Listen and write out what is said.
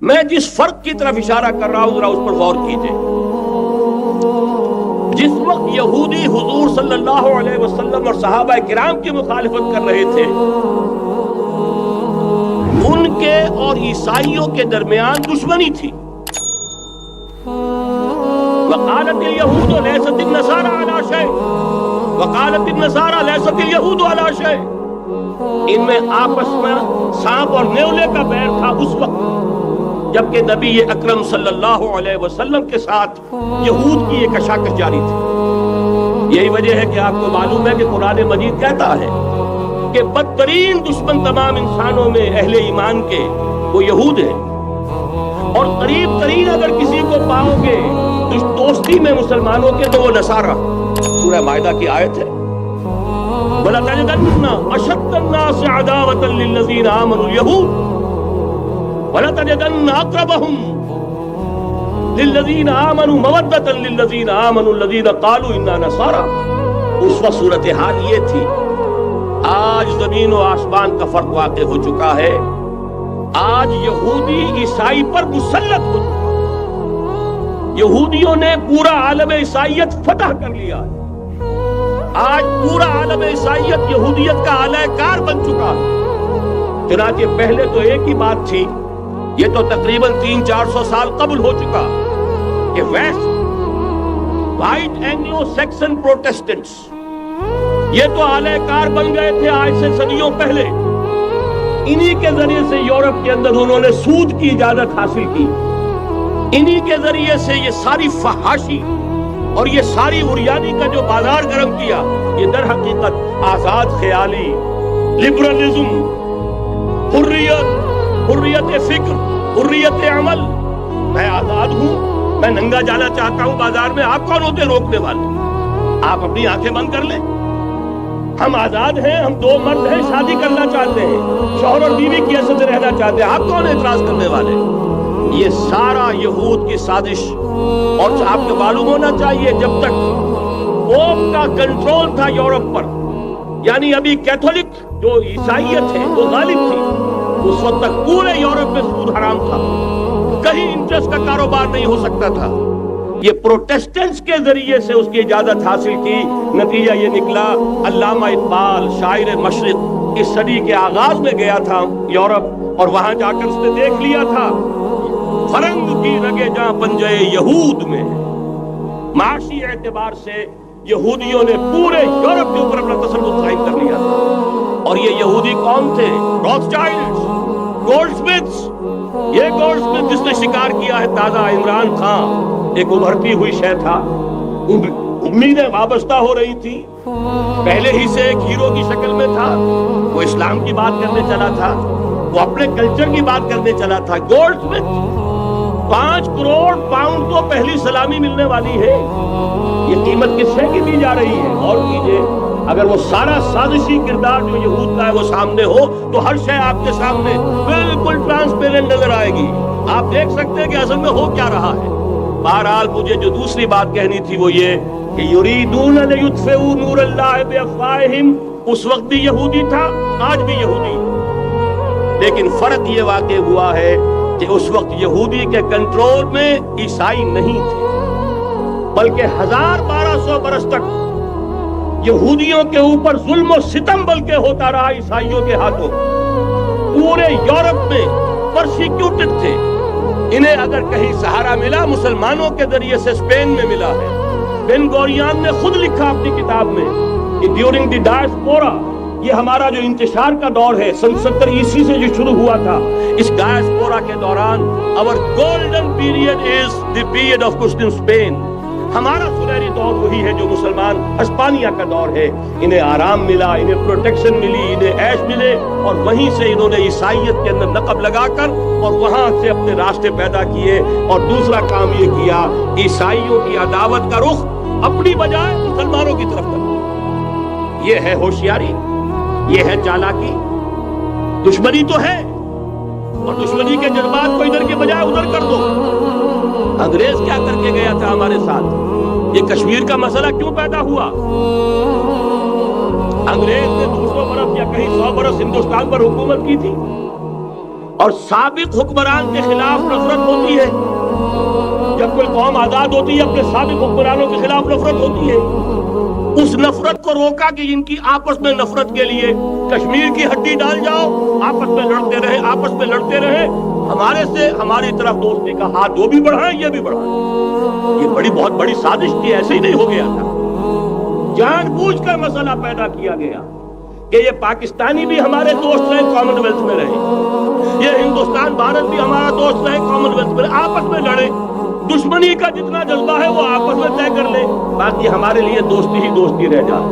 میں جس فرق کی طرف اشارہ کر رہا ہوں ذرا اس پر غور کیجئے. جس وقت یہودی حضور صلی اللہ علیہ وسلم اور صحابہ کرام کی مخالفت کر رہے تھے، ان کے اور عیسائیوں کے درمیان دشمنی تھی. وقالت اليہود لیست النصارى علی شیء وقالت النصارى لیست اليہود علی شیء. ان میں آپس میں سانپ اور نیولے کا بیر تھا اس وقت، جبکہ نبی اکرم صلی اللہ علیہ وسلم کے ساتھ یہود کی ایک کشاکش جاری تھی. یہی وجہ ہے کہ آپ کو معلوم ہے کہ قرآن مجید کہتا ہے کہ بدترین دشمن تمام انسانوں میں اہل ایمان کے وہ یہود ہیں، اور قریب ترین اگر کسی کو پاؤ گے دوستی میں مسلمانوں کے تو وہ نصارہ. سورہ مائدہ کی آیت ہے، وَلَتَجِدَنَّ أَشَدَّ النَّاسِ عَدَاوَةً لِلَّذِينَ آمَنُوا الْيَهُودَ وَلَتَجِدَنَّ أَقْرَبَهُم لِلَّذِينَ آمَنُوا مَوَدَّةً لِلَّذِينَ آمَنُوا الَّذِينَ قَالُوا إِنَّا نَصَارَىٰ. اس وقت صورتحال یہ تھی. آج زمین و آسمان کا فرق واقع ہو چکا ہے. آج یہودی عیسائی پر مسلط ہو چکا. یہودیوں نے پورا عالم عیسائیت فتح کر لیا. آج پورا عالم عیسائیت یہودیت کا اعلی کار بن چکا. چنانچہ پہلے تو ایک ہی بات تھی، یہ تو تقریباً 300-400 سال قبل ہو چکا، کہ west white Anglo Saxon Protestants یہ تو اعلی کار بن گئے تھے آج سے صدیوں پہلے. انہی کے ذریعے سے یورپ کے اندر انہوں نے سود کی اجازت حاصل کی. انہی کے ذریعے سے یہ ساری فحاشی اور یہ ساری عریانی کا جو بازار گرم کیا، یہ در حقیقت آزاد خیالی، لبرلزم، حریت فکر، حریت عمل. میں آزاد ہوں، میں ننگا جانا چاہتا ہوں بازار میں. آپ کون ہوتے روکنے والے؟ آپ اپنی آنکھیں بند کر لیں. ہم آزاد ہیں، ہم دو مرد ہیں، شادی کرنا چاہتے ہیں، شوہر اور بیوی کی حیثیت سے رہنا چاہتے ہیں. آپ کون اعتراض کرنے والے؟ یہ سارا یہود کی سازش. اور آپ کو معلوم ہونا چاہیے جب تک پوپ کا کنٹرول تھا یورپ پر، یعنی ابھی کیتھولک جو عیسائیت ہے وہ غالب تھی، اس وقت تک پورے یورپ میں سود حرام تھا. کہیں انٹرسٹ کا کاروبار نہیں ہو سکتا تھا. یہ پروٹیسٹنٹس کے ذریعے سے اس کی اجازت حاصل کی. نتیجہ یہ نکلا، علامہ اقبال شاعر مشرق اس صدی کے آغاز میں گیا تھا یورپ، اور وہاں جا کر اس نے دیکھ لیا تھا فرنگ کی رگے جہاں پنجے یہود میں. معاشی اعتبار سے یہودیوں نے پورے یورپ کے اوپر اپنا تسلط قائم کر لیا تھا. اور یہ یہودی کون تھے؟ روتھشائلڈز، گولڈ سمتھس. یہ گولڈ سمتھ جس نے شکار کیا ہے تازہ عمران خان، ایک ابھرتی ہوئی شے تھا. امیدیں وابستہ ہو رہی تھی. پہلے ہی سے ایک ہیرو کی شکل میں تھا. وہ اسلام کی بات کرنے چلا تھا، وہ اپنے کلچر کی بات کرنے چلا تھا. گولڈ سمتھ 5 کروڑ پاؤنڈ تو پہلی سلامی ملنے والی ہے. یہ قیمت کس شے کی دی جا رہی ہے؟ اور کیجئے، اگر وہ سارا سازشی کردار جو یہود کا ہے وہ سامنے ہو تو ہر شے آپ کے سامنے بالکل ٹرانسپیرنٹ نظر آئے گی. آپ دیکھ سکتے ہیں کہ اصل میں ہو کیا رہا ہے. بہرحال مجھے جو دوسری بات کہنی تھی وہ یہ کہ یریدون لیطفئوا نور اللہ بافواہہم اس وقت بھی یہودی تھا، آج بھی یہودی. لیکن فرق یہ واقع ہوا ہے کہ اس وقت یہودی کے کنٹرول میں عیسائی نہیں تھے، بلکہ 1200 برس تک یہودیوں کے اوپر ظلم و ستم بلکہ ہوتا رہا عیسائیوں کے ہاتھوں. پورے یورپ میں پرسیکیوٹڈ تھے. انہیں اگر کہیں سہارا ملا مسلمانوں کے ذریعے سے اسپین میں ملا ہے. بن گوریان نے خود لکھا اپنی کتاب میں کہ ڈیورنگ دی ڈائسپورا، یہ ہمارا جو انتشار کا دور ہے 70 عیسوی سے جو شروع ہوا تھا، اس ڈائسپورا کے دوران our golden period is the period of Christian Spain. ہمارا سنہری دور وہی ہے جو مسلمان ہسپانیہ کا دور ہے. انہیں آرام ملا، انہیں پروٹیکشن ملی، انہیں عیش ملے، اور وہیں سے انہوں نے عیسائیت کے اندر نقب لگا کر اور وہاں سے اپنے راستے پیدا کیے. اور دوسرا کام یہ کیا، عیسائیوں کی عداوت کا رخ اپنی بجائے مسلمانوں کی طرف کر. یہ ہے ہوشیاری، یہ ہے چالاکی. دشمنی تو ہے، اور دشمنی کے جذبات کو ادھر کے بجائے ادھر کر دو. انگریز کیا کر کے گیا تھا ہمارے ساتھ؟ یہ کشمیر کا مسئلہ کیوں پیدا ہوا؟ انگریز نے 200 برس یا کہیں 100 برس ہندوستان پر حکومت کی تھی، اور سابق حکمران کے خلاف نفرت ہوتی ہے. جب کوئی قوم آزاد ہوتی ہے اپنے سابق حکمرانوں کے خلاف نفرت ہوتی ہے. اس نفرت کو روکا کہ ان کی آپس میں نفرت کے لیے کشمیر کی ہڈی ڈال جاؤ، آپس میں لڑتے رہے. ہمارے سے ہماری طرف دوستی کا ہاتھ وہ بھی بڑھائیں یہ بھی بڑھائیں. یہ بہت بڑی سازش تھی، ایسے ہی نہیں ہو گیا تھا. جان بوجھ کر مسئلہ پیدا کیا گیا کہ یہ پاکستانی بھی ہمارے دوست رہے، کامن ویلتھ میں رہے. یہ ہندوستان بھارت بھی ہمارا دوست رہے، کامن ویلتھ میں رہے. آپس میں لڑے، دشمنی کا جتنا جذبہ ہے وہ آپس میں طے کر لے، باقی ہمارے لیے دوستی ہی دوستی رہ جائے.